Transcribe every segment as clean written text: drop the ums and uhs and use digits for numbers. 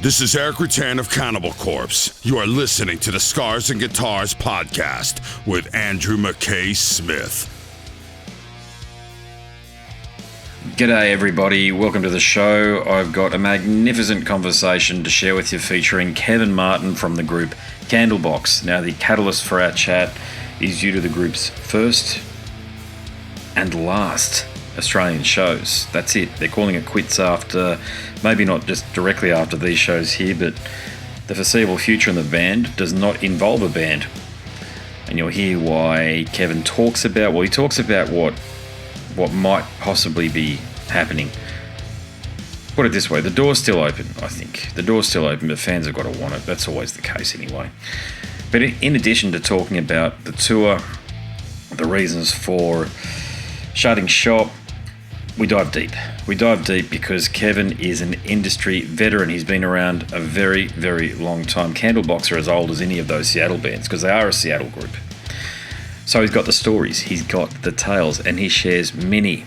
This is Eric Rutan of Cannibal Corpse. You are listening to the Scars and Guitars podcast with Andrew McKay Smith. G'day everybody, welcome to the show. I've got a magnificent conversation to share with you featuring Kevin Martin from the group Candlebox. Now the catalyst for our chat is due to the group's first and last Australian shows. That's it. They're calling it quits after, maybe not just directly after these shows here, but the foreseeable future in the band does not involve a band. And you'll hear why Kevin talks about, well, he talks about what might possibly be happening. Put it this way, the door's still open, I think. The door's still open, but fans have got to want it. That's always the case anyway. But in addition to talking about the tour, the reasons for shutting shop, we dive deep. We dive deep because Kevin is an industry veteran. He's been around a very, very long time. Candlebox are as old as any of those Seattle bands because they are a Seattle group. So he's got the stories, he's got the tales, and he shares many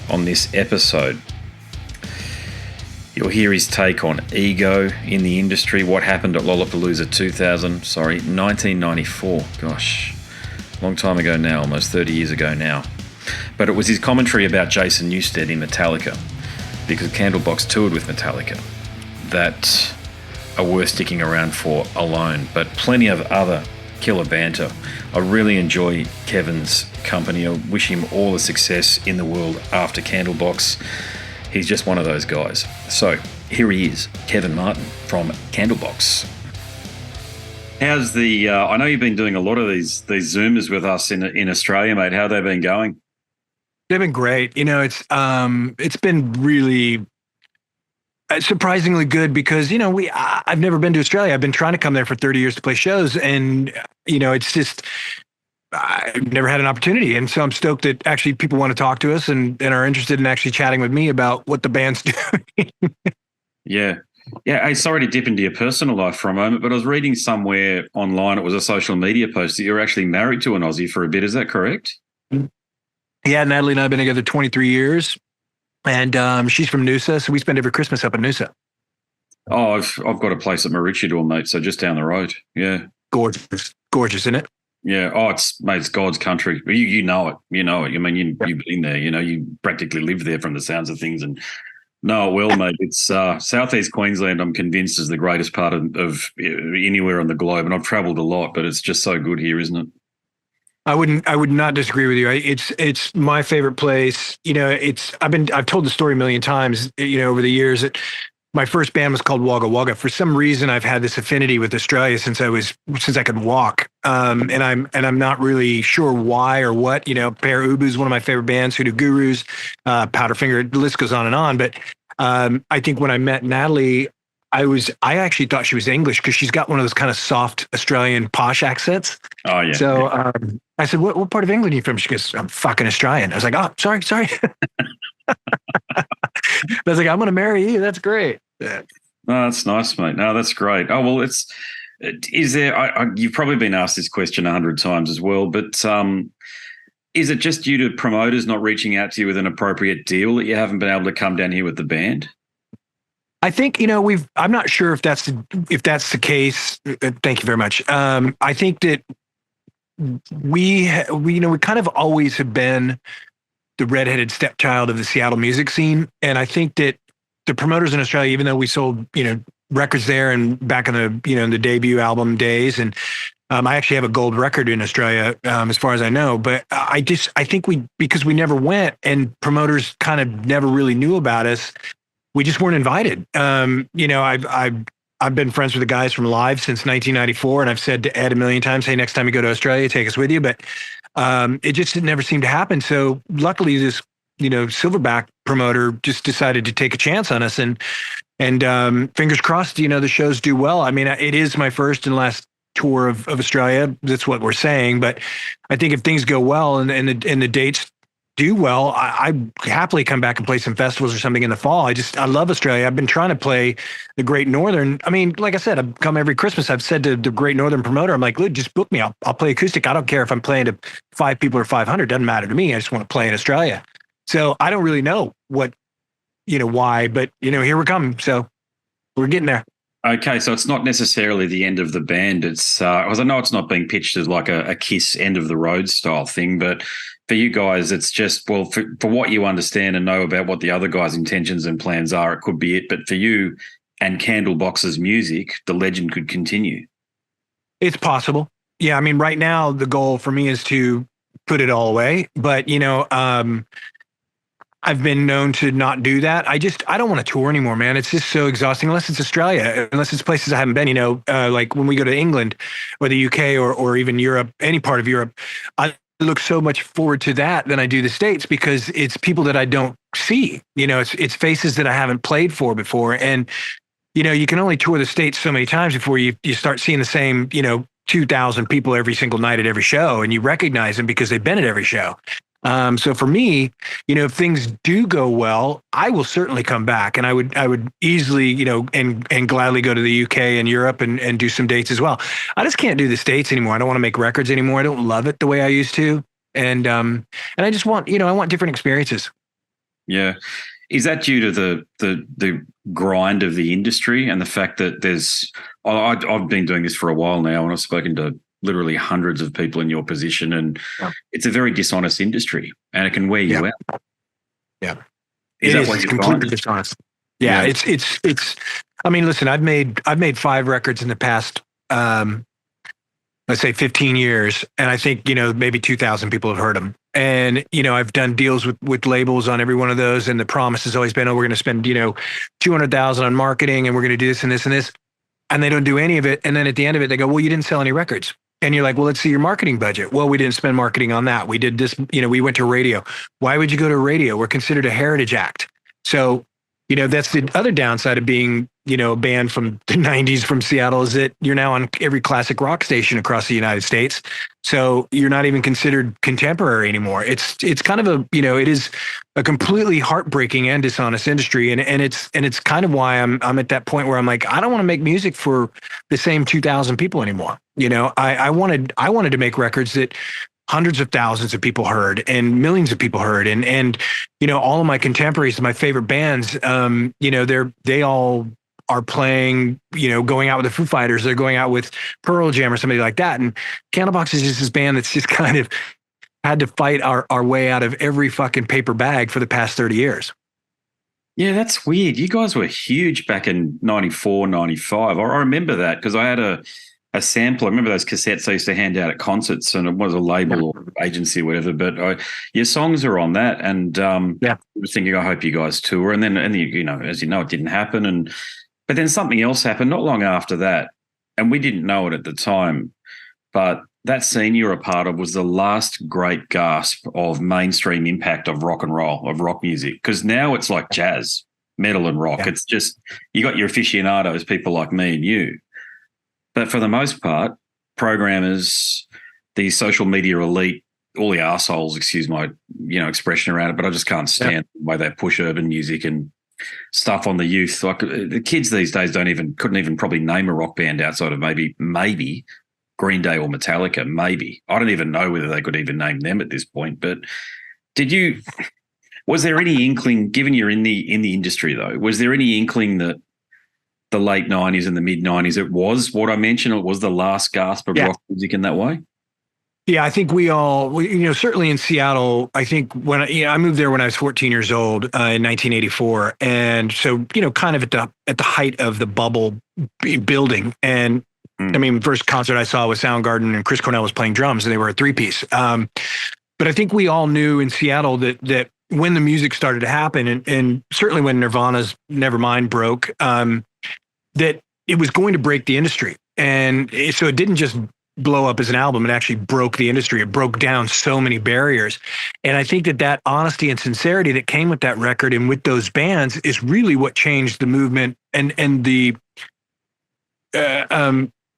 on this episode. You'll hear his take on ego in the industry, what happened at Lollapalooza 1994. Gosh, long time ago now, almost 30 years ago now. But it was his commentary about Jason Newsted in Metallica, because Candlebox toured with Metallica, that are worth sticking around for alone. But plenty of other killer banter. I really enjoy Kevin's company. I wish him all the success in the world after Candlebox. He's just one of those guys. So here he is, Kevin Martin from Candlebox. How's the? I know you've been doing a lot of these Zoomers with us in Australia, mate. How have they been going? They've been great. You know, it's been really surprisingly good because, you know, I've never been to Australia. I've been trying to come there for 30 years to play shows, and you know, it's just I've never had an opportunity, and so I'm stoked that actually people want to talk to us and are interested in actually chatting with me about what the band's doing. Yeah. Hey, sorry to dip into your personal life for a moment, but I was reading somewhere online, it was a social media post, that you're actually married to an Aussie for a bit. Is that correct? Yeah, Natalie and I have been together 23 years, and she's from Noosa, so we spend every Christmas up in Noosa. Oh, I've got a place at Maroochydore, mate, so just down the road. Yeah. Gorgeous, isn't it? Yeah. Oh, it's God's country. You know it. You know it. I mean, you've been there. You know, you practically live there from the sounds of things, and no, well, mate, it's Southeast Queensland, I'm convinced, is the greatest part of anywhere on the globe. And I've travelled a lot, but it's just so good here, isn't it? I would not disagree with you. It's my favorite place. You know, I've told the story a million times, you know, over the years, that my first band was called Wagga Wagga. For some reason, I've had this affinity with Australia since I could walk. And I'm not really sure why or what. You know, Pere Ubu is one of my favorite bands. Hoodoo Gurus, Powderfinger. The list goes on and on. But I think when I met Natalie, I actually thought she was English because she's got one of those kind of soft Australian posh accents. Oh yeah. So I said, "What part of England are you from?" She goes, "I'm fucking Australian." I was like, "Oh, sorry." I was like, "I'm going to marry you. That's great." Yeah. No, that's nice, mate. No, that's great. Oh, well, is there, you've probably been asked this question 100 times as well, but is it just due to promoters not reaching out to you with an appropriate deal that you haven't been able to come down here with the band? I think, you know, I'm not sure if that's the case. Thank you very much. I think that we kind of always have been the redheaded stepchild of the Seattle music scene. And I think that the promoters in Australia, even though we sold, you know, records there and back in the debut album days, and I actually have a gold record in Australia, as far as I know, but I think because we never went and promoters kind of never really knew about us, we just weren't invited. You know, I've been friends with the guys from Live since 1994, and I've said to Ed a million times, "Hey, next time you go to Australia, take us with you." But it never seemed to happen. So luckily, this, you know, Silverback promoter just decided to take a chance on us, and fingers crossed, you know, the shows do well. I mean, it is my first and last tour of Australia. That's what we're saying. But I think if things go well and the dates do well, I happily come back and play some festivals or something in the fall. I love Australia. I've been trying to play the Great Northern. I mean, like I said, I've come every Christmas. I've said to the Great Northern promoter, I'm like, look, just book me. I'll play acoustic. I don't care if I'm playing to 5 people or 500. Doesn't matter to me. I just want to play in Australia. So I don't really know what, you know, why, but you know, here we come. So we're getting there. Okay, so it's not necessarily the end of the band. It's because I know it's not being pitched as like a Kiss end of the road style thing, but for you guys, it's just, well, for what you understand and know about what the other guys' intentions and plans are, it could be it. But for you and Candlebox's music, the legend could continue. It's possible. Yeah, I mean, right now the goal for me is to put it all away, but I've been known to not do that. I don't want to tour anymore, man. It's just so exhausting, unless it's Australia, unless it's places I haven't been, like when we go to England or the UK or even Europe, any part of Europe, I look so much forward to that than I do the States, because it's people that I don't see, it's faces that I haven't played for before. And, you can only tour the States so many times before you start seeing the same, 2,000 people every single night at every show, and you recognize them because they've been at every show. So for me, if things do go well, I will certainly come back, and I would easily, and gladly go to the UK and Europe and do some dates as well. I just can't do the States anymore. I don't want to make records anymore. I don't love it the way I used to. And I just want, I want different experiences. Yeah. Is that due to the grind of the industry and the fact that I've been doing this for a while now, and I've spoken to literally hundreds of people in your position, and it's a very dishonest industry, and it can wear you out. Yeah. Is that it's completely dishonest. Yeah. It's, I mean, listen, I've made 5 records in the past, let's say 15 years. And I think, maybe 2,000 people have heard them. And, I've done deals with labels on every one of those. And the promise has always been, we're going to spend, 200,000 on marketing, and we're going to do this and this and this. And they don't do any of it. And then at the end of it, they go, well, you didn't sell any records. And you're like, well, let's see your marketing budget. Well, we didn't spend marketing on that. We did this, we went to radio. Why would you go to radio? We're considered a heritage act. So, that's the other downside of being, a band from the 90s from Seattle, is that you're now on every classic rock station across the United States. So you're not even considered contemporary anymore. It's kind of it is a completely heartbreaking and dishonest industry. And it's kind of why I'm at that point where I'm like, I don't want to make music for the same 2,000 people anymore. I wanted to make records that hundreds of thousands of people heard and millions of people heard. And all of my contemporaries, my favorite bands, they all are playing, going out with the Foo Fighters, they're going out with Pearl Jam or somebody like that. And Candlebox is just this band that's just kind of had to fight our way out of every fucking paper bag for the past 30 years. Yeah, that's weird. You guys were huge back in 94, 95. I remember that because I had a sample. I remember those cassettes I used to hand out at concerts, and it was a label or agency or whatever. But your songs are on that, and I was thinking, I hope you guys tour. And then, as you know, it didn't happen. But then something else happened not long after that, and we didn't know it at the time. But that scene you're a part of was the last great gasp of mainstream impact of rock and roll, of rock music, because now it's like jazz, metal, and rock. Yeah. It's just you got your aficionados, people like me and you. But for the most part, programmers, the social media elite, all the arseholes, excuse my expression around it, but I just can't stand the way they push urban music and stuff on the youth. Like the kids these days couldn't even probably name a rock band outside of maybe Green Day or Metallica, maybe. I don't even know whether they could even name them at this point. But was there any inkling, given you're in the industry though, was there any inkling that the late 90s and the mid 90s, it was what I mentioned, it was the last gasp of rock music in that way? Yeah, I think we all, certainly in Seattle, I think when I moved there when I was 14 years old in 1984. And so, kind of at the height of the bubble building. And I mean, first concert I saw was Soundgarden, and Chris Cornell was playing drums, and they were a 3-piece. But I think we all knew in Seattle that when the music started to happen, and certainly when Nirvana's Nevermind broke, that it was going to break the industry. And so it didn't just blow up as an album, it actually broke the industry. It broke down so many barriers. And I think that honesty and sincerity that came with that record and with those bands is really what changed the movement and the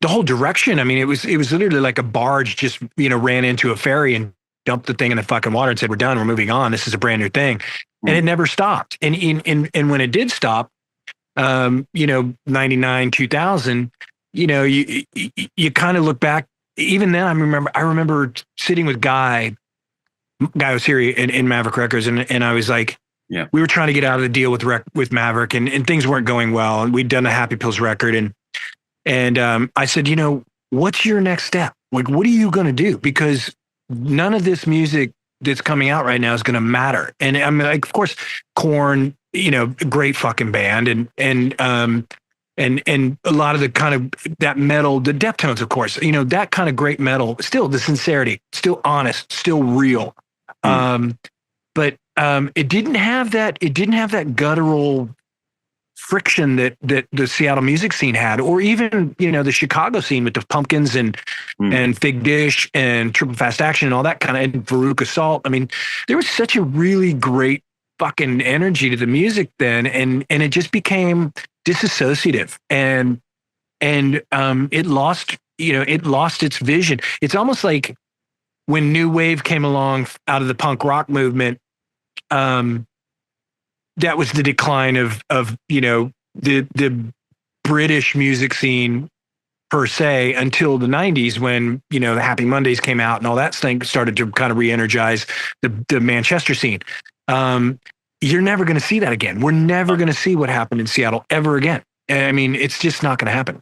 whole direction. I mean, it was literally like a barge just, ran into a ferry and dumped the thing in the fucking water and said, we're done, we're moving on. This is a brand new thing. And it never stopped. And when it did stop, 99, 2000, you kind of look back. Even then, I remember sitting with Guy was here in Maverick Records, and I was like, Yeah. We were trying to get out of the deal with Maverick, and things weren't going well. And we'd done a Happy Pills record, and I said, what's your next step? Like, what are you going to do? Because none of this music that's coming out right now is going to matter. And I mean, like, of course, Korn, great fucking band, and a lot of the kind of that metal, the Deftones, of course, that kind of great metal, still the sincerity, still honest, still real. But it didn't have that guttural friction that the Seattle music scene had, or even the Chicago scene with the Pumpkins and Fig Dish and Triple Fast Action and all that kind of, and Veruca Salt. I mean, there was such a really great fucking energy to the music then, and it just became disassociative, and it lost its vision. It's almost like when New Wave came along out of the punk rock movement, that was the decline of the British music scene per se, until the 90s, when the Happy Mondays came out and all that thing started to kind of re-energize the Manchester scene. You're never going to see that again. We're never going to see what happened in Seattle ever again. I mean, it's just not going to happen.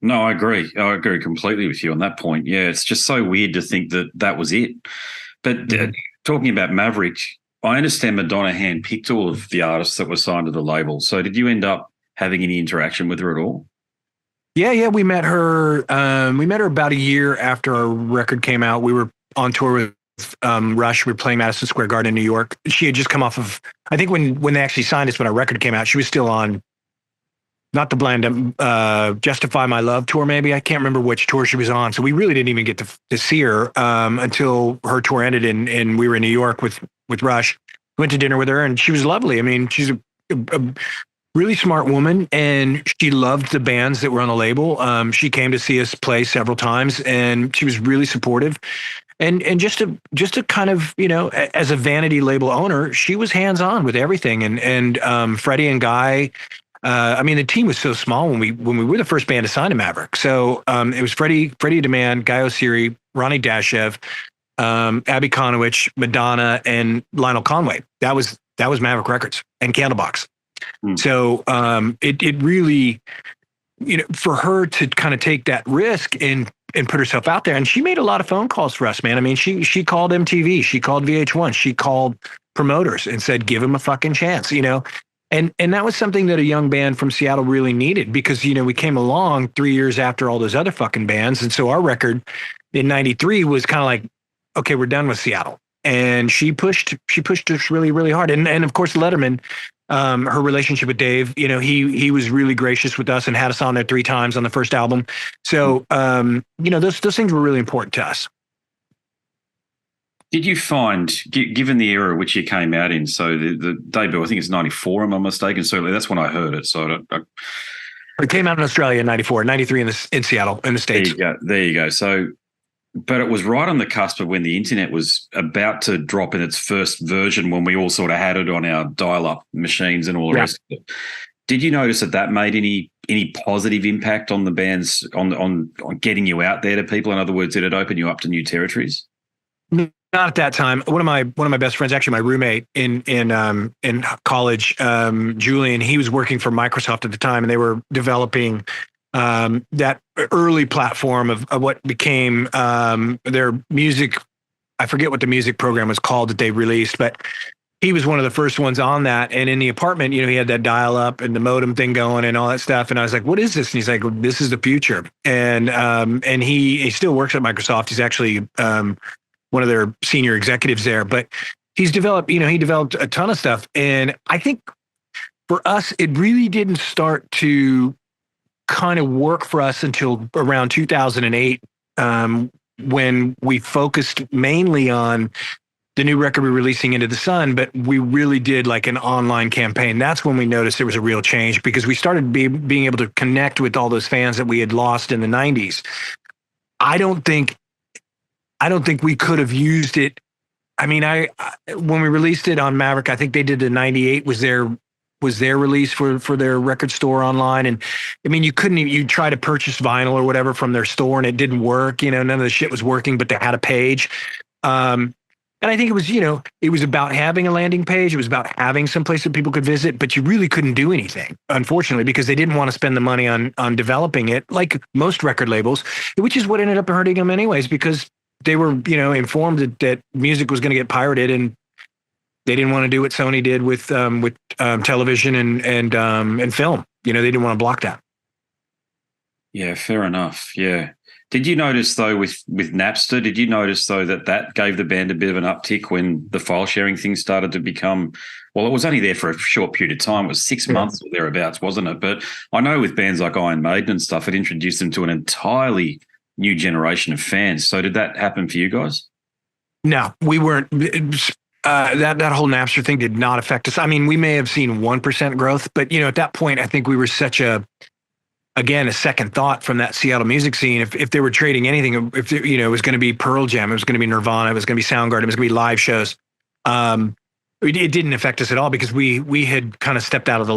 No, I agree. I agree completely with you on that point. Yeah, it's just so weird to think that was it. But talking about Maverick, I understand Madonna handpicked all of the artists that were signed to the label. So did you end up having any interaction with her at all? Yeah. We met her about a year after our record came out. We were on tour with Rush. We were playing Madison Square Garden in New York. She had just come off of, I think when they actually signed us, when our record came out, she was still on, not the Blind Justify My Love tour, maybe. I can't remember which tour she was on. So we really didn't even get to see her until her tour ended, and we were in New York with Rush. Went to dinner with her, and she was lovely. I mean, she's a really smart woman, and she loved the bands that were on the label. She came to see us play several times, and she was really supportive. And just to kind of, as a vanity label owner, she was hands-on with everything. And Freddie and Guy, I mean, the team was so small when we were the first band to sign to Maverick. So it was Freddie Demand, Guy Oseary, Ronnie Dashev, Abby Konowich, Madonna, and Lionel Conway. That was Maverick Records and Candlebox. So it really, for her to kind of take that risk and put herself out there, and she made a lot of phone calls for us, man. I mean, she called MTV, she called VH1, she called promoters and said, give him a fucking chance, And that was something that a young band from Seattle really needed, because, we came along 3 years after all those other fucking bands. And so our record in 93 was kind of like, okay, we're done with Seattle. And she pushed us really, really hard. And of course, Letterman, her relationship with Dave, he was really gracious with us and had us on there 3 times on the first album. So, those things were really important to us. Did you find, given the era which you came out in, so the debut, I think it's 94, am I mistaken? Certainly, that's when I heard it. So it came out in Australia in 94, 93 in Seattle, in the States. There you go. So, but it was right on the cusp of when the internet was about to drop in its first version, when we all sort of had it on our dial-up machines and all the rest of it. Did you notice that made any positive impact on the bands, on getting you out there to people? In other words, did it open you up to new territories? Not at that time. One of my best friends, actually my roommate in college, Julian, he was working for Microsoft at the time, and they were developing that early platform of what became their music. I forget what the music program was called that they released, but he was one of the first ones on that. And in the apartment, he had that dial up and the modem thing going and all that stuff. And I was like, what is this? And he's like, well, this is the future. And he still works at Microsoft. He's actually one of their senior executives there, but he's developed, he developed a ton of stuff. And I think for us, it really didn't start to kind of work for us until around 2008, when we focused mainly on the new record we're releasing, Into the Sun, but we really did like an online campaign. That's when we noticed there was a real change, because we started being able to connect with all those fans that we had lost in the 90s. I don't think we could have used it. I mean, when we released it on Maverick, I think they did the 98 was their release for their record store online. And I mean, you try to purchase vinyl or whatever from their store and it didn't work. None of the shit was working, but they had a page. And I think it was, it was about having a landing page. It was about having some place that people could visit, but you really couldn't do anything, unfortunately, because they didn't want to spend the money on developing it, like most record labels, which is what ended up hurting them anyways, because they were, informed that music was going to get pirated, and they didn't want to do what Sony did with television and film. They didn't want to block that. Yeah, fair enough. Yeah. Did you notice, though, with Napster, did you notice, though, that gave the band a bit of an uptick when the file sharing thing started to become, well, it was only there for a short period of time. It was 6 months or thereabouts, wasn't it? But I know with bands like Iron Maiden and stuff, it introduced them to an entirely new generation of fans. So did that happen for you guys? No, we weren't. That whole Napster thing did not affect us. I mean, we may have seen 1% growth, but, at that point, I think we were such a second thought from that Seattle music scene. If they were trading anything, if it was going to be Pearl Jam, it was going to be Nirvana, it was going to be Soundgarden, it was going to be live shows. It didn't affect us at all because we had kind of stepped out of the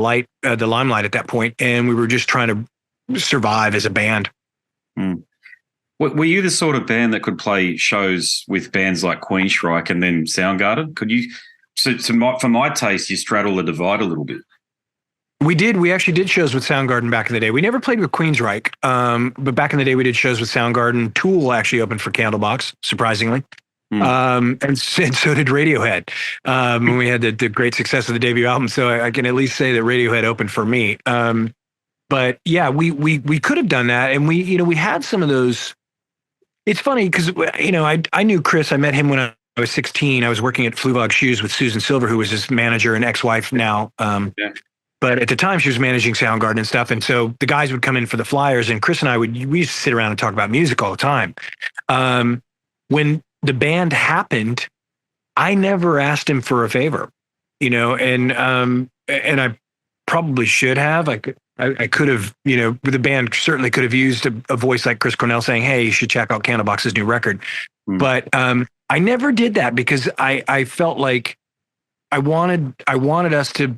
limelight at that point, and we were just trying to survive as a band. Mm. Were you the sort of band that could play shows with bands like Queensryche and then Soundgarden? Could you? For my taste, you straddle the divide a little bit. We did. We actually did shows with Soundgarden back in the day. We never played with Queensryche, but back in the day we did shows with Soundgarden. Tool actually opened for Candlebox, surprisingly. And so did Radiohead. When we had the great success of the debut album. So I can at least say that Radiohead opened for me. But yeah, we could have done that. And we had some of those. It's funny because, I knew Chris. I met him when I was 16. I was working at Fluvog Shoes with Susan Silver, who was his manager and ex-wife now. Yeah. But at the time, she was managing Soundgarden and stuff. And so the guys would come in for the flyers, and Chris and I we used to sit around and talk about music all the time. When the band happened, I never asked him for a favor, and I probably should have. I could have, the band certainly could have used a voice like Chris Cornell saying, "Hey, you should check out Candlebox's new record." But I never did that because I felt like I wanted us to,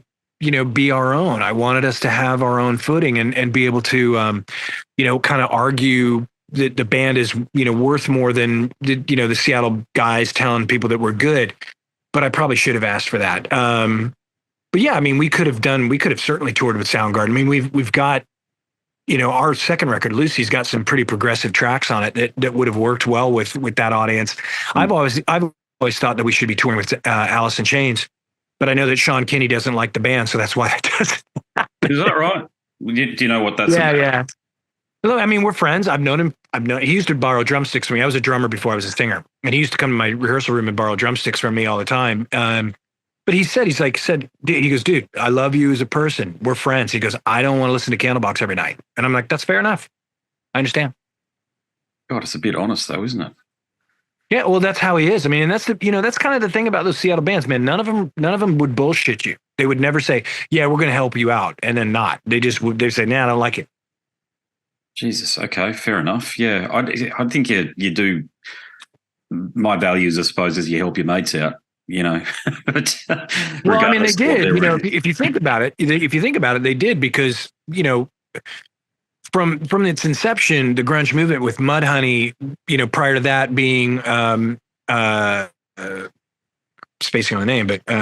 be our own. I wanted us to have our own footing and be able to, kind of argue that the band is, worth more than the Seattle guys telling people that we're good. But I probably should have asked for that. But yeah, I mean, we could have certainly toured with Soundgarden. I mean, we've got, our second record, Lucy's got some pretty progressive tracks on it that would have worked well with that audience. I've always thought that we should be touring with Alice in Chains, but I know that Sean Kinney doesn't like the band, so that's why that doesn't happen. Is that right? Do you know what that's about? Yeah. Look, I mean, we're friends. I've known him. He used to borrow drumsticks from me. I was a drummer before I was a singer, and he used to come to my rehearsal room and borrow drumsticks from me all the time. But he said, he goes, "Dude, I love you as a person. We're friends." He goes, "I don't want to listen to Candlebox every night." And I'm like, "That's fair enough. I understand." God, it's a bit honest though, isn't it? Yeah, well, that's how he is. I mean, and that's that's kind of the thing about those Seattle bands, man. None of them would bullshit you. They would never say, "Yeah, we're going to help you out," and then not. They say, "Nah, I don't like it." Jesus. Okay, fair enough. Yeah, I think you do. My values, I suppose, is you help your mates out. But well, I mean, they did. If you think about it, they did because from its inception, the grunge movement with Mudhoney, prior to that being spacing on the name, but the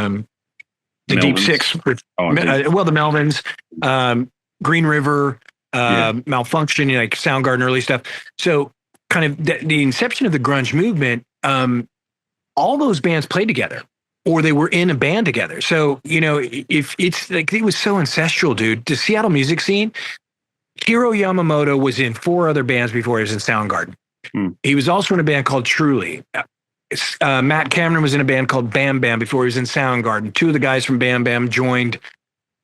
Melvins. Deep Six with the Melvins, Green River, Malfunction, like Soundgarden, early stuff. So kind of the inception of the grunge movement. All those bands played together or they were in a band together. So, if it's like, it was so ancestral, dude. The Seattle music scene, Hiro Yamamoto was in 4 other bands before he was in Soundgarden. He was also in a band called Truly. Matt Cameron was in a band called Bam Bam before he was in Soundgarden. 2 of the guys from Bam Bam joined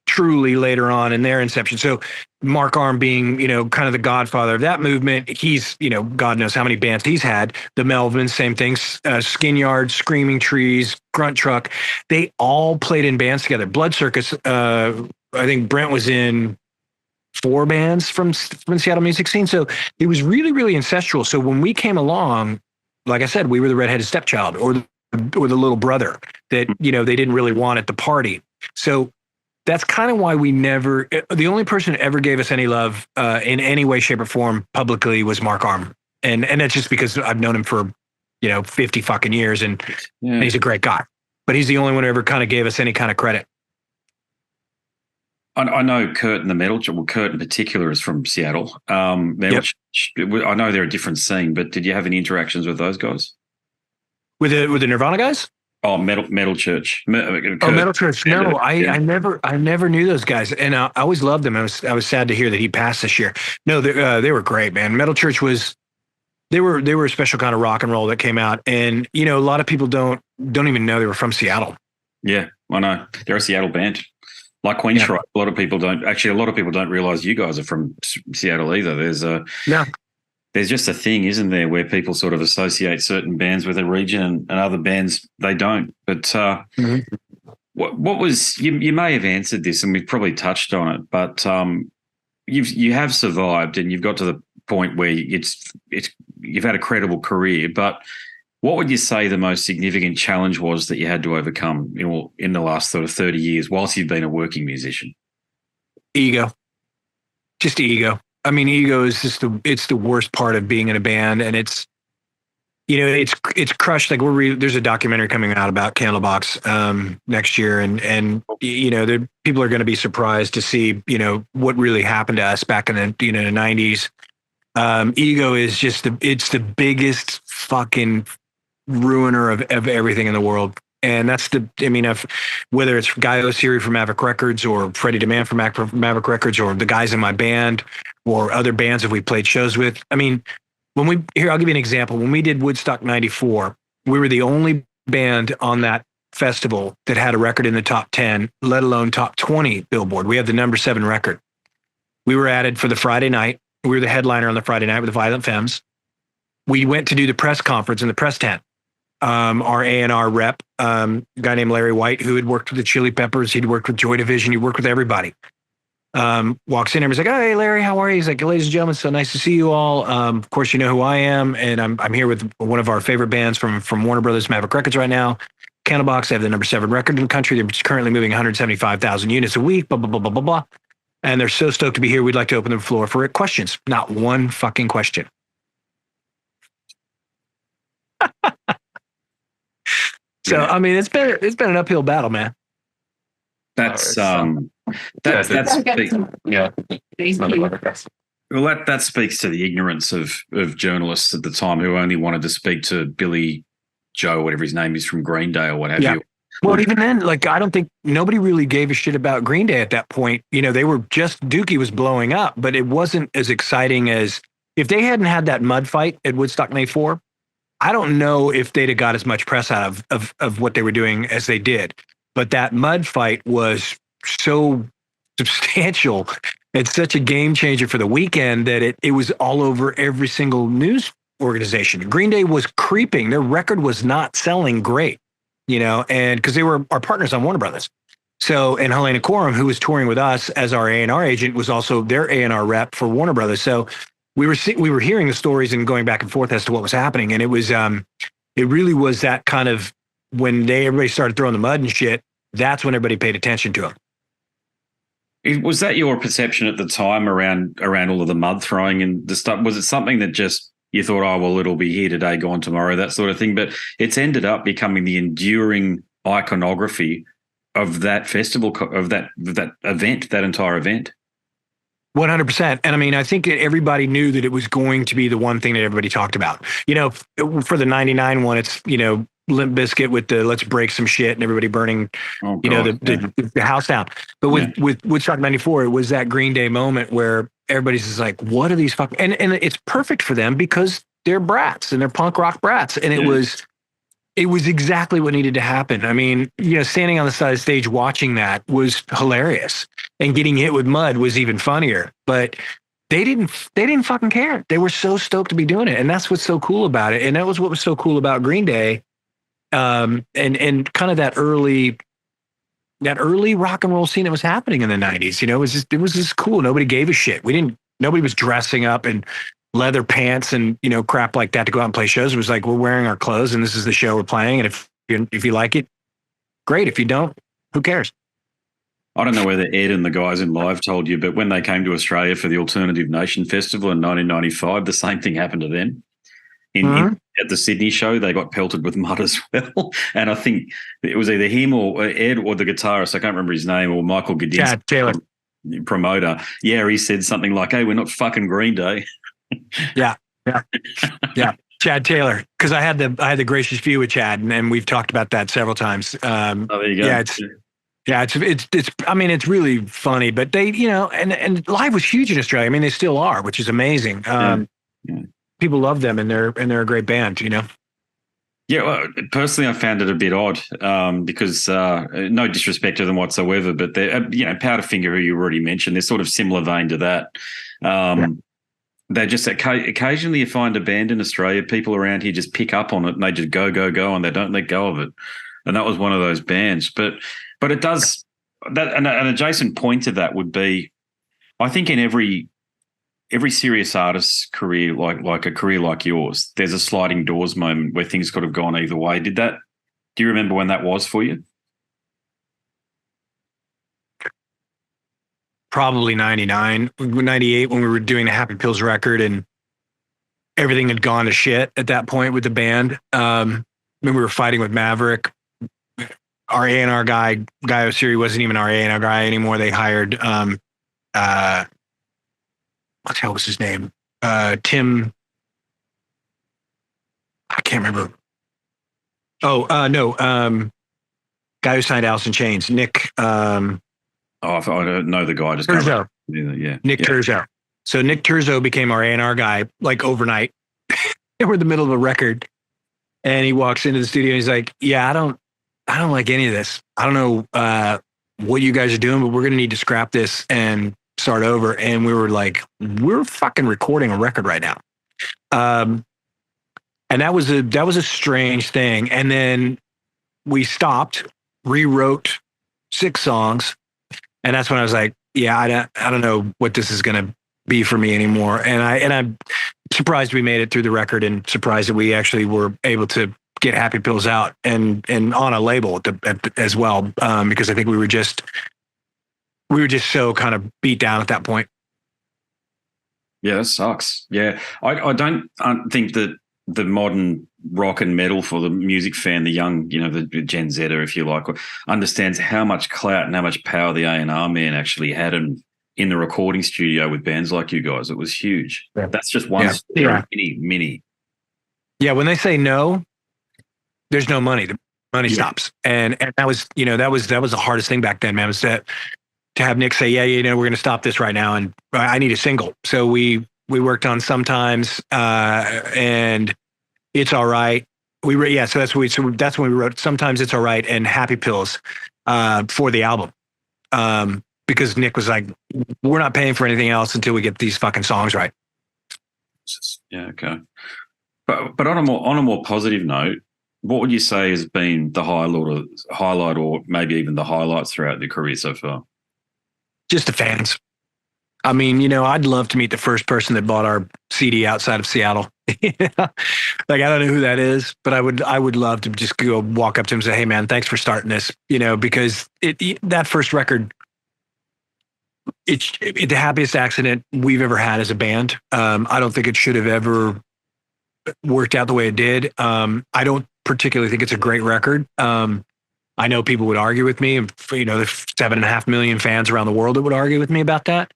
Truly later on in their inception. So Mark Arm being, kind of the godfather of that movement. He's, God knows how many bands he's had. The Melvins, same thing. Skin Yard, Screaming Trees, Grunt Truck. They all played in bands together. Blood Circus, I think Brent was in 4 bands from the Seattle music scene. So it was really, really ancestral. So when we came along, like I said, we were the redheaded stepchild or the little brother that, they didn't really want at the party. So that's kind of why the only person who ever gave us any love in any way, shape, or form publicly was Mark Arm. And that's just because I've known him for, 50 fucking years. And he's a great guy, but he's the only one who ever kind of gave us any kind of credit. I know Kurt and the Metal Church. Well, Kurt in particular is from Seattle. Metal Church, I know they're a different scene, but did you have any interactions with those guys? With the Nirvana guys? Oh, Metal Church. Metal Church. No, I never knew those guys, and I always loved them. I was sad to hear that he passed this year. No, they were great, man. Metal Church they were a special kind of rock and roll that came out, and a lot of people don't even know they were from Seattle. Yeah, I know. They're a Seattle band. Like Queen's Right. A lot of people don't realize you guys are from Seattle either. There's just a thing, isn't there, where people sort of associate certain bands with a region and other bands they don't. But what was you may have answered this, and we've probably touched on it, but you have survived and you've got to the point where you've had a credible career. But what would you say the most significant challenge was that you had to overcome in the last sort of 30 years whilst you've been a working musician? Ego. Just ego. I mean, ego is it's the worst part of being in a band, and it's crushed. Like there's a documentary coming out about Candlebox next year, and people are going to be surprised to see what really happened to us back in the the 90s. Ego is just it's the biggest fucking ruiner of everything in the world. And that's whether it's Guy Oseary from Maverick Records or Freddie DeMann from Maverick Records or the guys in my band or other bands that we played shows with. I mean, I'll give you an example. When we did Woodstock 94, we were the only band on that festival that had a record in the top 10, let alone top 20 Billboard. We had the number 7 record. We were added for the Friday night. We were the headliner on the Friday night with the Violent Femmes. We went to do the press conference in the press tent. Our A&R rep, a guy named Larry White, who had worked with the Chili Peppers, he'd worked with Joy Division, he'd worked with everybody. Walks in and he's like, "Hey, Larry, how are you?" He's like, "Ladies and gentlemen, so nice to see you all. Of course, you know who I am, and I'm here with one of our favorite bands from Warner Brothers, Maverick Records right now. Candlebox, they have the number 7 record in the country. They're currently moving 175,000 units a week, blah, blah, blah, blah, blah, blah. And they're so stoked to be here. We'd like to open the floor for questions." Not one fucking question. So, I mean, it's been an uphill battle, man. That speaks to the ignorance of journalists at the time who only wanted to speak to Billy Joe, whatever his name is, from Green Day or what have you. Well, even then, I don't think nobody really gave a shit about Green Day at that point. They were just Dookie was blowing up, but it wasn't as exciting as if they hadn't had that mud fight at Woodstock 94. I don't know if they'd have got as much press out of what they were doing as they did. But that mud fight was so substantial. It's such a game changer for the weekend that it was all over every single news organization. Green Day was creeping. Their record was not selling great, and because they were our partners on Warner Brothers. So, and Helena Coram, who was touring with us as our A&R agent, was also their A&R rep for Warner Brothers. So we were hearing the stories and going back and forth as to what was happening. And it was, it really was that kind of, when everybody started throwing the mud and shit, that's when everybody paid attention to them. Was that your perception at the time around all of the mud throwing and the stuff? Was it something that just you thought, oh, well, it'll be here today, gone tomorrow, that sort of thing? But it's ended up becoming the enduring iconography of that festival, of that event, that entire event. 100%. And I mean, I think that everybody knew that it was going to be the one thing that everybody talked about. For the 99 one, it's, Limp Bizkit with the "let's break some shit" and everybody burning, the house down. But with Woodstock 94, it was that Green Day moment where everybody's just like, what are these fucking, and it's perfect for them because they're brats and they're punk rock brats. And it was exactly what needed to happen. I mean, standing on the side of the stage watching that was hilarious, and getting hit with mud was even funnier. But they didn't fucking care. They were so stoked to be doing it, and that's what's so cool about it. And that was what was so cool about Green Day, and kind of that early rock and roll scene that was happening in the 90s. It was just cool. Nobody gave a shit. Nobody was dressing up in leather pants and crap like that to go out and play shows. It was like, we're wearing our clothes and this is the show we're playing, and if you like it, great. If you don't, who cares? I don't know whether Ed and the guys in Live told you, but when they came to Australia for the Alternative Nation Festival in 1995, the same thing happened to them. at the Sydney show. They got pelted with mud as well. And I think it was either him or Ed or the guitarist, I can't remember his name, or Michael Gudinski. Yeah, Taylor. Promoter. Yeah, he said something like, "Hey, we're not fucking Green Day." Yeah. Chad Taylor, because I had the gracious view with Chad, and we've talked about that several times. There you go. It's I mean, it's really funny, but they, and live was huge in Australia. I mean, they still are, which is amazing. People love them, and they're a great band. Yeah, well, personally, I found it a bit odd because no disrespect to them whatsoever, but they're, Powderfinger, who you already mentioned, they're sort of similar vein to that. They just occasionally you find a band in Australia, people around here just pick up on it and they just go, and they don't let go of it. And that was one of those bands. But it does that. An adjacent point to that would be, I think in every serious artist's career, like a career like yours, there's a sliding doors moment where things could have gone either way. Do you remember when that was for you? Probably 99, 98, when we were doing the Happy Pills record and everything had gone to shit at that point with the band. When we were fighting with Maverick, our A&R guy Osiri wasn't even our A&R guy anymore. They hired, what the hell was his name? Tim. I can't remember. No. Guy who signed Alice in Chains, Nick. I don't know the guy. Just Turzo. Nick Turzo. So Nick Turzo became our A&R guy like overnight. We're in the middle of a record, and he walks into the studio and he's like, "Yeah, I don't like any of this. I don't know what you guys are doing, but we're gonna need to scrap this and start over." And we were like, "We're fucking recording a record right now," and that was a strange thing. And then we stopped, rewrote 6 songs. And that's when I was like, yeah, I don't know what this is going to be for me anymore. And I'm surprised we made it through the record, and surprised that we actually were able to get Happy Pills out and on a label as well, because I think we were just so kind of beat down at that point. Yeah, that sucks. Yeah, I don't think that the modern rock and metal, for the music fan, the young, the Gen Zer, if you like, understands how much clout and how much power the A&R man actually had in the recording studio with bands like you guys. It was huge. Yeah. That's just one mini. Yeah, when they say no, there's no money. The money stops. And that was, that was the hardest thing back then, man, was that to have Nick say, yeah, we're going to stop this right now, and I need a single. So we worked on Sometimes, and It's All Right. So that's when we wrote Sometimes, It's All Right, and Happy Pills for the album. Because Nick was like, we're not paying for anything else until we get these fucking songs right. Yeah, okay. But on a more positive note, what would you say has been the highlight or maybe even the highlights throughout the career so far? Just the fans. I mean, I'd love to meet the first person that bought our CD outside of Seattle. Like, I don't know who that is, but I would love to just go walk up to him and say, "Hey, man, thanks for starting this." Because that first record, it's the happiest accident we've ever had as a band. I don't think it should have ever worked out the way it did. I don't particularly think it's a great record. I know people would argue with me, and there's 7.5 million fans around the world that would argue with me about that.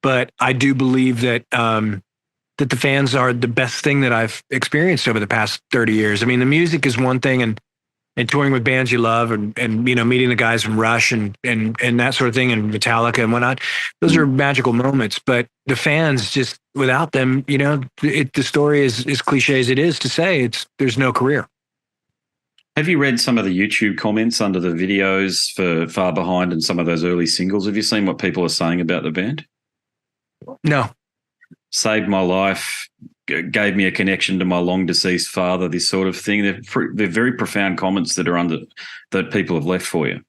But I do believe that that the fans are the best thing that I've experienced over the past 30 years. I mean, the music is one thing, and touring with bands you love, and meeting the guys from Rush and that sort of thing, and Metallica and whatnot. Those are magical moments. But the fans, just without them, the story is as cliche as it is to say, there's no career. Have you read some of the YouTube comments under the videos for Far Behind and some of those early singles? Have you seen what people are saying about the band? No. Saved my life, gave me a connection to my long deceased father, this sort of thing. They're very profound comments that people have left for you.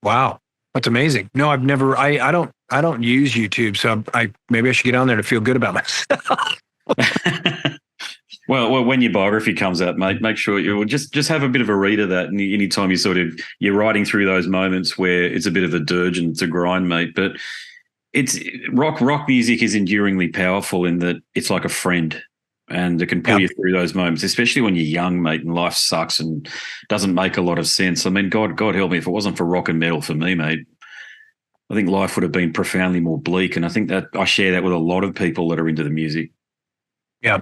Wow. That's amazing. No, I've never, I don't use YouTube, so maybe I should get on there to feel good about myself. Well, when your biography comes out, mate, make sure you just have a bit of a read of that. And anytime you're writing through those moments where it's a bit of a dirge and it's a grind, mate. But it's rock music is enduringly powerful in that it's like a friend. and it can pull you through those moments, especially when you're young, mate, and life sucks and doesn't make a lot of sense. I mean, God help me, if it wasn't for rock and metal for me, mate, I think life would have been profoundly more bleak. And I think that I share that with a lot of people that are into the music. Yeah.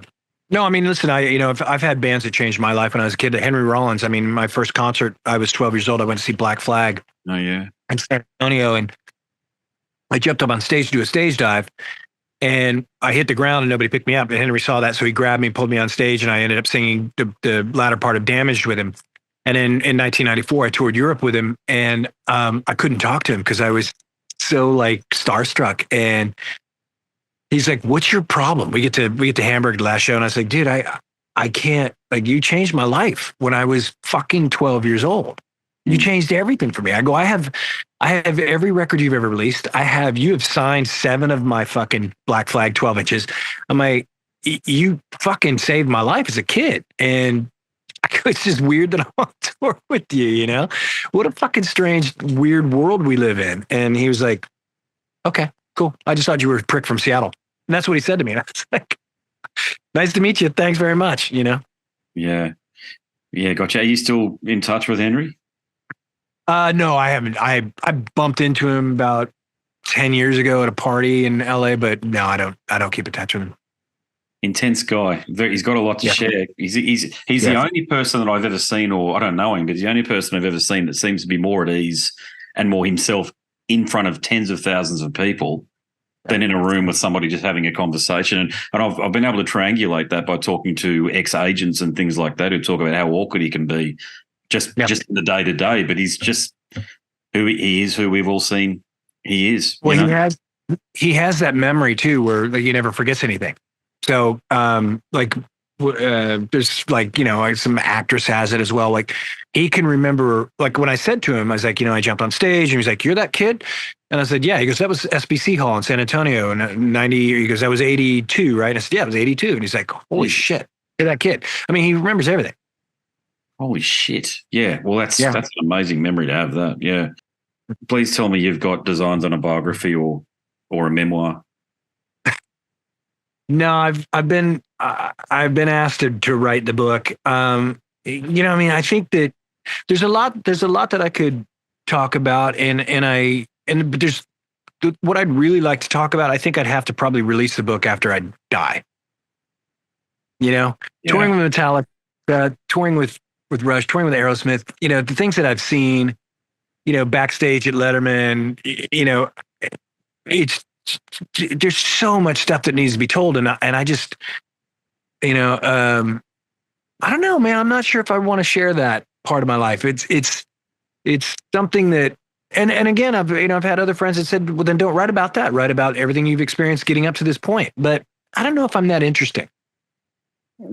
No, I mean, listen, I've had bands that changed my life when I was a kid. Henry Rollins, I mean, my first concert, I was 12 years old. I went to see Black Flag. Oh, yeah. In San Antonio, and I jumped up on stage to do a stage dive, and I hit the ground and nobody picked me up. And Henry saw that, so he grabbed me, pulled me on stage, and I ended up singing the latter part of Damaged with him. And then in 1994, I toured Europe with him, and I couldn't talk to him because I was so like starstruck. And he's like, "What's your problem?" We get to Hamburg the last show, and I was like, "Dude, I can't, like, you changed my life when I was fucking 12 years old. You changed everything for me." I go, I have every record you've ever released. You have signed 7 of my fucking Black Flag 12 inches. I'm like, you fucking saved my life as a kid. And it's just weird that I'm on tour with you, you know? What a fucking strange, weird world we live in. And he was like, okay, cool. I just thought you were a prick from Seattle. And that's what he said to me. And I was like, nice to meet you. Thanks very much, you know? Yeah. Yeah, gotcha. Are you still in touch with Henry? No, I haven't. I bumped into him about 10 years ago at a party in LA, but no, I don't keep in touch with him. Intense guy. He's got a lot to share. He's the only person that I've ever seen, or I don't know him, but he's the only person I've ever seen that seems to be more at ease and more himself in front of tens of thousands of people than in a room with somebody just having a conversation. And I've been able to triangulate that by talking to ex-agents and things like that who talk about how awkward he can be just in the day-to-day, but he's just who he is, who we've all seen he is. Well, he has that memory too, where like, he never forgets anything. So there's like, you know, like some actress has it as well. Like he can remember, like when I said to him, I was like, you know, I jumped on stage and he was like, "You're that kid?" And I said, "Yeah." He goes, "That was SBC Hall in San Antonio in 90. He goes, "That was 82, right?" And I said, "Yeah, it was 82. And he's like, "Holy shit, you're that kid." I mean, he remembers everything. Holy shit. Yeah. Well, that's an amazing memory to have that. Yeah. Please tell me you've got designs on a biography or a memoir. No, I've been asked to write the book. You know, I mean, I think that there's a lot that I could talk about, but there's what I'd really like to talk about. I think I'd have to probably release the book after I die. You know, touring with Metallica, touring with Rush, touring with Aerosmith, you know, the things that I've seen, you know, backstage at Letterman, you know, there's so much stuff that needs to be told. And I just, you know, I don't know, man, I'm not sure if I want to share that part of my life. It's something that, and again, I've had other friends that said, well, then don't write about that. Write about everything you've experienced getting up to this point. But I don't know if I'm that interesting.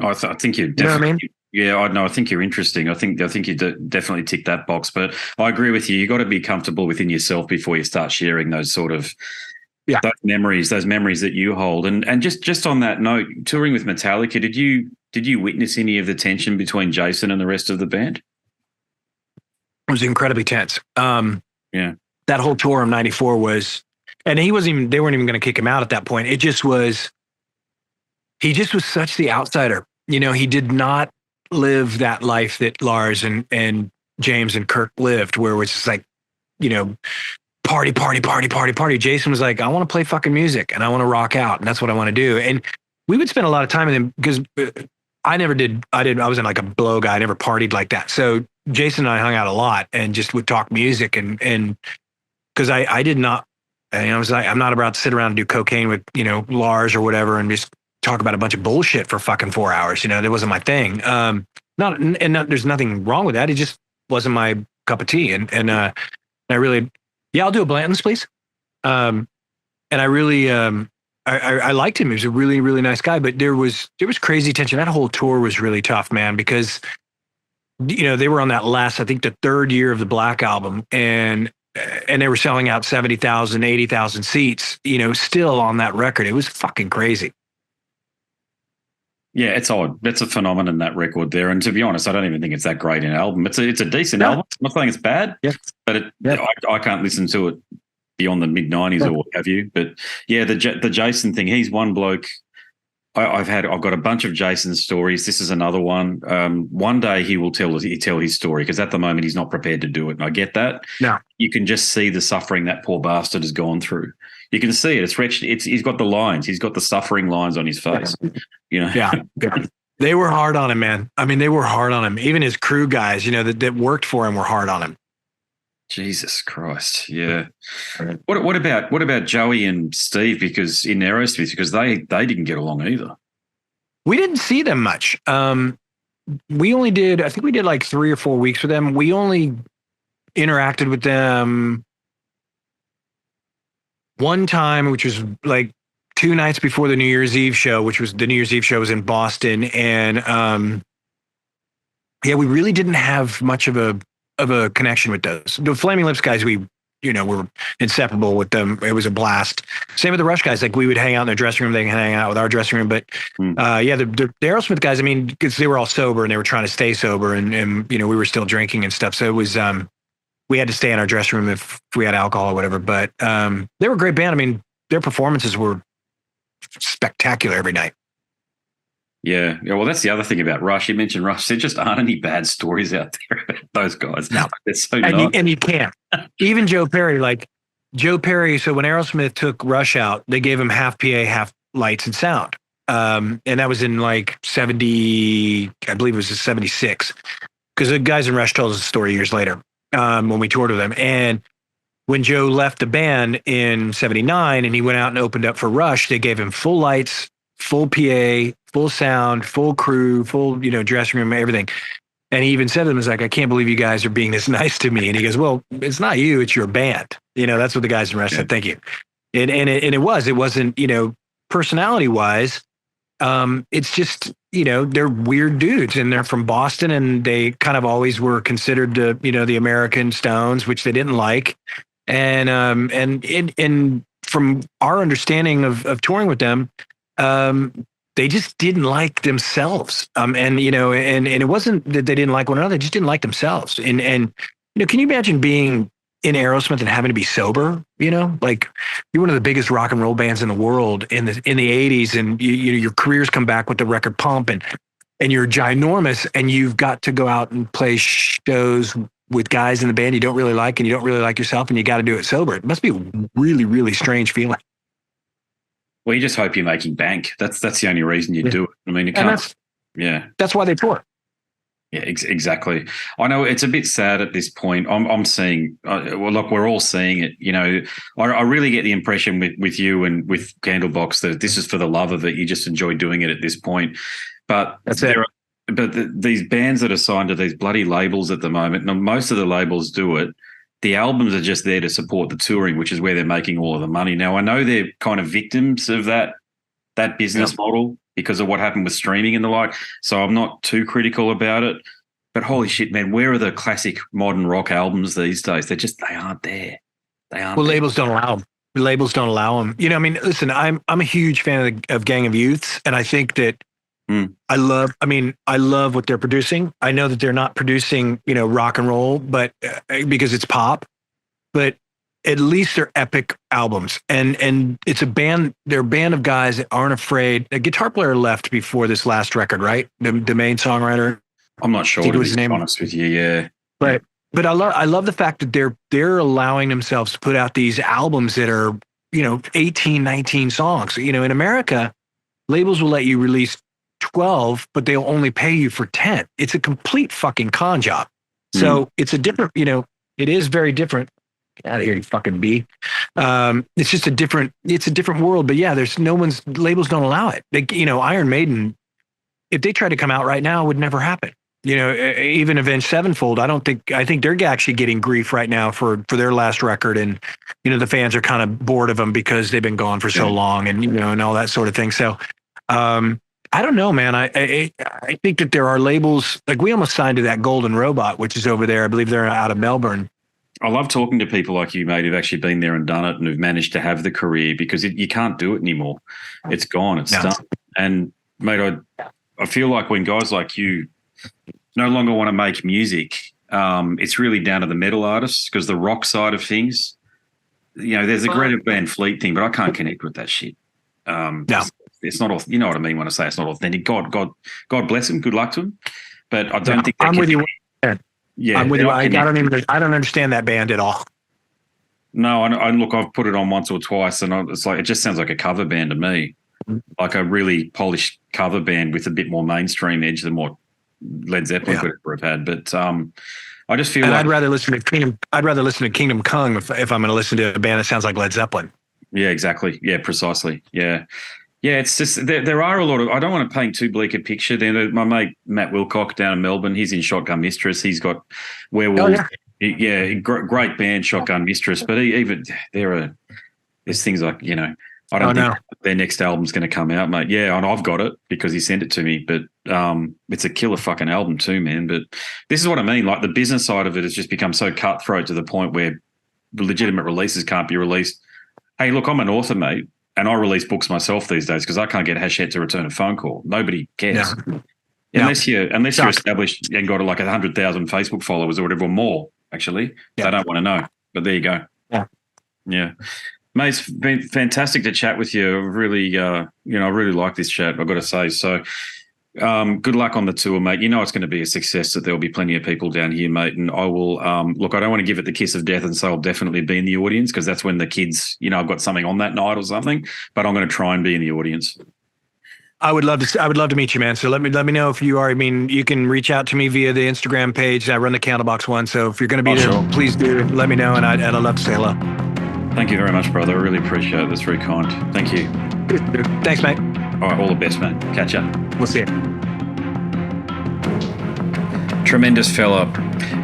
I think you're definitely, you know what I mean? Yeah, I think you're interesting. I think you definitely tick that box. But I agree with you. You got to be comfortable within yourself before you start sharing those sort of those memories that you hold. And just on that note, touring with Metallica, did you witness any of the tension between Jason and the rest of the band? It was incredibly tense. Yeah, that whole tour of '94 was, and they weren't even going to kick him out at that point. He just was such the outsider. You know, he did not live that life that Lars and James and Kirk lived, where it was just like, you know, party. Jason was like, I want to play fucking music and I want to rock out. And that's what I want to do. And we would spend a lot of time with him because I wasn't like a blow guy. I never partied like that. So Jason and I hung out a lot and just would talk music and because I did not, you know, I was like, I'm not about to sit around and do cocaine with, you know, Lars or whatever and just talk about a bunch of bullshit for fucking 4 hours. You know, that wasn't my thing. There's nothing wrong with that. It just wasn't my cup of tea. And I really, I'll do a Blanton's, please. And I really, I liked him. He was a really, really nice guy, but there was crazy tension. That whole tour was really tough, man, because, you know, they were on that last, I think the third year of the Black album and they were selling out 70,000, 80,000 seats, you know, still on that record. It was fucking crazy. Yeah, it's odd. That's a phenomenon, that record there. And to be honest, I don't even think it's that great an album. It's a decent album. I'm not saying it's bad, but I can't listen to it beyond the mid-90s or what have you. But yeah, the Jason thing, he's one bloke I've got a bunch of Jason's stories. This is another one. One day he will tell his story, because at the moment he's not prepared to do it, and I get that. No, you can just see the suffering that poor bastard has gone through. You can see it. It's wretched. He's got the lines. He's got the suffering lines on his face. You know. Yeah. They were hard on him, man. I mean, they were hard on him. Even his crew guys, that worked for him, were hard on him. Jesus Christ, yeah. What about Joey and Steve? Because in Aerosmith, because they didn't get along either. We didn't see them much. We only did, I think we did like 3 or 4 weeks with them. We only interacted with them one time, which was like 2 nights before the New Year's Eve show, the New Year's Eve show was in Boston. And we really didn't have much of a connection with those. The Flaming Lips guys, we were inseparable with them. It was a blast. Same with the Rush guys. Like, we would hang out in their dressing room. They can hang out with our dressing room. But the Aerosmith guys, I mean, because they were all sober and they were trying to stay sober, and we were still drinking and stuff. So it was we had to stay in our dressing room if we had alcohol or whatever. But they were a great band. I mean, their performances were spectacular every night. Yeah. Well, that's the other thing about Rush. You mentioned Rush. There just aren't any bad stories out there about those guys. No, they're so nice. And you can't. Even Joe Perry. So when Aerosmith took Rush out, they gave him half PA, half lights and sound. And that was in like 70, I believe it was 76. Because the guys in Rush told us the story years later when we toured with them. And when Joe left the band in 79 and he went out and opened up for Rush, they gave him full lights, full PA, full sound, full crew, full, dressing room, everything. And he even said to them, I can't believe you guys are being this nice to me. And he goes, well, it's not you, it's your band. That's what the guys in Rush said. Thank you. And it wasn't, personality wise. It's just, they're weird dudes, and they're from Boston, and they kind of always were considered the American Stones, which they didn't like. And from our understanding of touring with them, they just didn't like themselves. And it wasn't that they didn't like one another. They just didn't like themselves. And can you imagine being in Aerosmith and having to be sober? Like, you're one of the biggest rock and roll bands in the world in the 80s. And your careers come back with the record pump, and you're ginormous, and you've got to go out and play shows with guys in the band you don't really like, and you don't really like yourself, and you got to do it sober. It must be a really, really strange feeling. Well, you just hope you're making bank. That's the only reason you do it. I mean, you can't. That's why they tour. Yeah, exactly. I know it's a bit sad at this point. I'm seeing. Look, we're all seeing it. I really get the impression with you and with Candlebox that this is for the love of it. You just enjoy doing it at this point. But that's it. These bands that are signed to these bloody labels at the moment, and most of the labels do it. The albums are just there to support the touring, which is where they're making all of the money. Now, I know they're kind of victims of that business model because of what happened with streaming and the like, so I'm not too critical about it. But holy shit, man, where are the classic modern rock albums these days? They aren't there. They aren't. Well, labels don't allow them. Labels don't allow them. I mean, listen, I'm a huge fan of Gang of Youths, and I think that I love what they're producing. I know that they're not producing, rock and roll, but because it's pop, but at least they're epic albums. And it's a band, they're a band of guys that aren't afraid. The guitar player left before this last record, right? The main songwriter. I'm not sure. To be honest with you, yeah. But I love the fact that they're allowing themselves to put out these albums that are, 18, 19 songs. In America, labels will let you release 12, but they'll only pay you for 10. It's a complete fucking con job. So it's a different, it is very different. Get out of here, you fucking bee. It's just a different world. But yeah, labels don't allow it. Iron Maiden, if they tried to come out right now, it would never happen. Even Avenged Sevenfold, I think they're actually getting grief right now for their last record. And, the fans are kind of bored of them because they've been gone for so long, and, and all that sort of thing. So, I don't know, man. I think that there are labels, like we almost signed to that Golden Robot, which is over there. I believe they're out of Melbourne. I love talking to people like you, mate, who've actually been there and done it and who've managed to have the career, because you can't do it anymore. It's gone. It's done. And, mate, I feel like when guys like you no longer want to make music, it's really down to the metal artists, because the rock side of things, there's a Greta Van Fleet thing, but I can't connect with that shit. it's not. You know what I mean when I say it's not authentic. God bless him. Good luck to him. But I don't think I'm with you. Yeah, I'm with you. I don't understand that band at all. No, look, I've put it on once or twice, and it's like it just sounds like a cover band to me, like a really polished cover band with a bit more mainstream edge than what Led Zeppelin could ever have had. But I just feel like I'd rather listen to Kingdom Come if I'm going to listen to a band that sounds like Led Zeppelin. Yeah, exactly. Yeah, precisely. Yeah. Yeah, it's just there are a lot of. I don't want to paint too bleak a picture. My mate Matt Wilcock down in Melbourne, he's in Shotgun Mistress. He's got Werewolves. Oh, yeah. Great band, Shotgun Mistress. But there's things like I don't think their next album's going to come out, mate. Yeah, and I've got it because he sent it to me. But it's a killer fucking album too, man. But this is what I mean. Like the business side of it has just become so cutthroat to the point where legitimate releases can't be released. Hey, look, I'm an author, mate. And I release books myself these days because I can't get Hachette to return a phone call. Nobody cares. Unless you're established and got like 100,000 Facebook followers or whatever, or more, actually. They don't want to know. But there you go. Yeah. Mate, it's been fantastic to chat with you. Really, I really like this chat, I've got to say. So good luck on the tour, mate. You know it's going to be a success, that there'll be plenty of people down here, mate. And I will, look, I don't want to give it the kiss of death and say I'll definitely be in the audience because that's when the kids, I've got something on that night or something, but I'm going to try and be in the audience. I would love to meet you, man. So let me know if you are. I mean, you can reach out to me via the Instagram page. I run the Candlebox one. So if you're going to be there, please do let me know. And I'd love to say hello. Thank you very much, brother. I really appreciate it. That's very kind. Thank you. Thanks, mate. All right. All the best, man. Catch ya. We'll see you. Tremendous fella.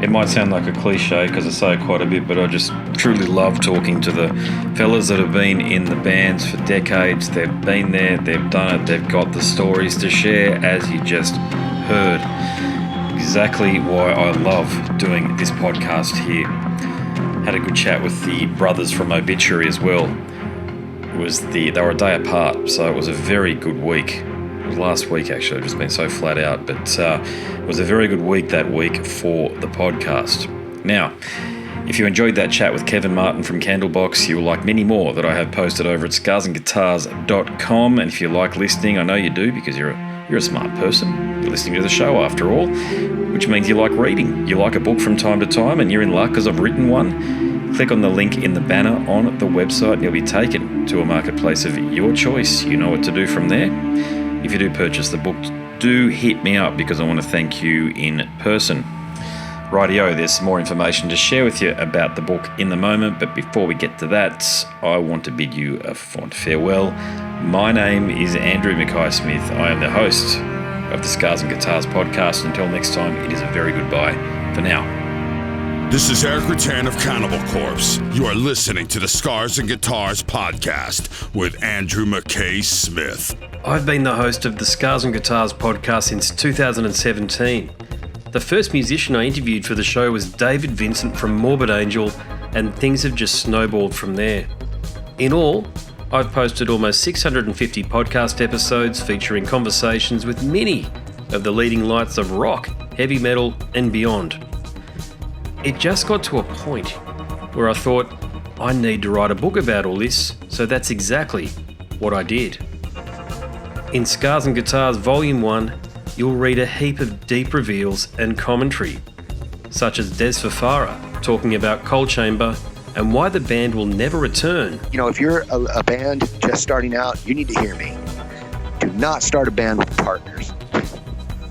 It might sound like a cliche because I say it quite a bit, but I just truly love talking to the fellas that have been in the bands for decades. They've been there, they've done it, they've got the stories to share, as you just heard. Exactly why I love doing this podcast here. Had a good chat with the brothers from Obituary as well. They were a day apart, so it was a very good week. It was last week, actually. I've just been so flat out. But it was a very good week that week for the podcast. Now, if you enjoyed that chat with Kevin Martin from Candlebox, you will like many more that I have posted over at scarsandguitars.com. And if you like listening, I know you do because you're a smart person. You're listening to the show after all, which means you like reading. You like a book from time to time, and you're in luck because I've written one. Click on the link in the banner on the website and you'll be taken to a marketplace of your choice. You know what to do from there. If you do purchase the book, do hit me up because I want to thank you in person. Rightio, there's some more information to share with you about the book in the moment, but before we get to that, I want to bid you a fond farewell. My name is Andrew Mackay Smith. I am the host of the Scars and Guitars podcast. Until next time, it is a very goodbye for now. This is Eric Rattan of Cannibal Corpse. You are listening to the Scars and Guitars podcast with Andrew Mackay Smith. I've been the host of the Scars and Guitars podcast since 2017. The first musician I interviewed for the show was David Vincent from Morbid Angel, and things have just snowballed from there. In all, I've posted almost 650 podcast episodes featuring conversations with many of the leading lights of rock, heavy metal, and beyond. It just got to a point where I thought, I need to write a book about all this, so that's exactly what I did. In Scars and Guitars Volume 1, you'll read a heap of deep reveals and commentary, such as Des Fafara talking about Cold Chamber and why the band will never return. If you're a band just starting out, you need to hear me. Do not start a band with partners.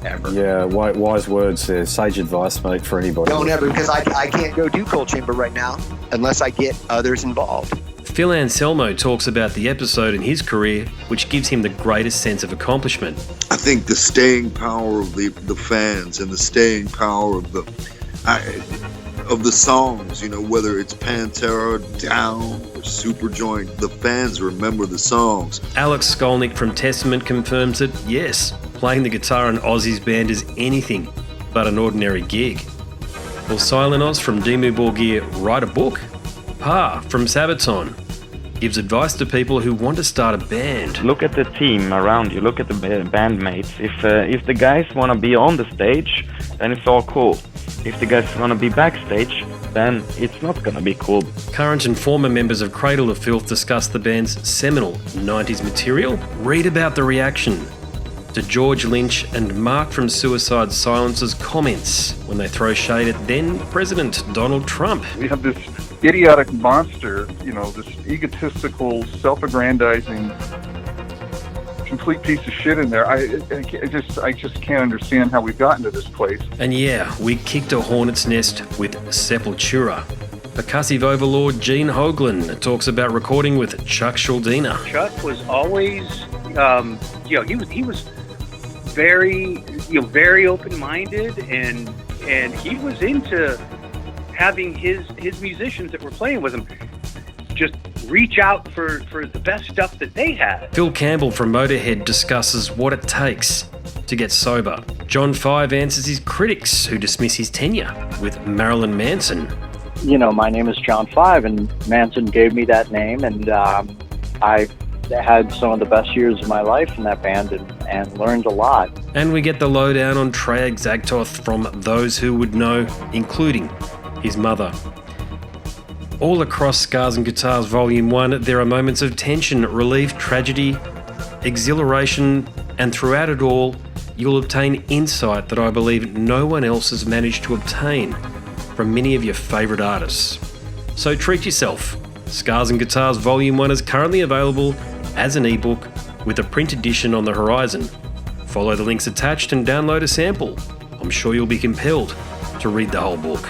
Ever. Yeah, wise words there. Sage advice, mate, for anybody. Don't ever, because I can't go do Cold Chamber right now unless I get others involved. Phil Anselmo talks about the episode in his career which gives him the greatest sense of accomplishment. I think the staying power of the fans and the staying power of the songs, whether it's Pantera, Down, or Superjoint, the fans remember the songs. Alex Skolnick from Testament confirms that, yes, playing the guitar in Ozzy's band is anything but an ordinary gig. Will Silent Oz from Dimmu Borgir write a book? Pa from Sabaton gives advice to people who want to start a band. Look at the team around you, look at the bandmates. If the guys want to be on the stage, then it's all cool. If the guys want to be backstage, then it's not gonna be cool. Current and former members of Cradle of Filth discuss the band's seminal 90s material. Read about the reaction to George Lynch and Mark from Suicide Silence's comments when they throw shade at then President Donald Trump. We have this idiotic monster, this egotistical, self-aggrandizing, complete piece of shit in there. I just can't understand how we've gotten to this place. And yeah, we kicked a hornet's nest with Sepultura. Percussive overlord Gene Hoglan talks about recording with Chuck Schuldiner. Chuck was always, he was very open-minded, and he was into having his musicians that were playing with him just reach out for the best stuff that they had. Phil Campbell from Motorhead discusses what it takes to get sober. John Five answers his critics who dismiss his tenure with Marilyn Manson. My name is John Five, and Manson gave me that name, and I had some of the best years of my life in that band and learned a lot. And we get the lowdown on Treyarch Zagtoth from those who would know, including his mother. All across Scars and Guitars Volume 1, there are moments of tension, relief, tragedy, exhilaration, and throughout it all, you'll obtain insight that I believe no one else has managed to obtain from many of your favourite artists. So treat yourself. Scars and Guitars Volume 1 is currently available as an ebook with a print edition on the horizon. Follow the links attached and download a sample. I'm sure you'll be compelled to read the whole book.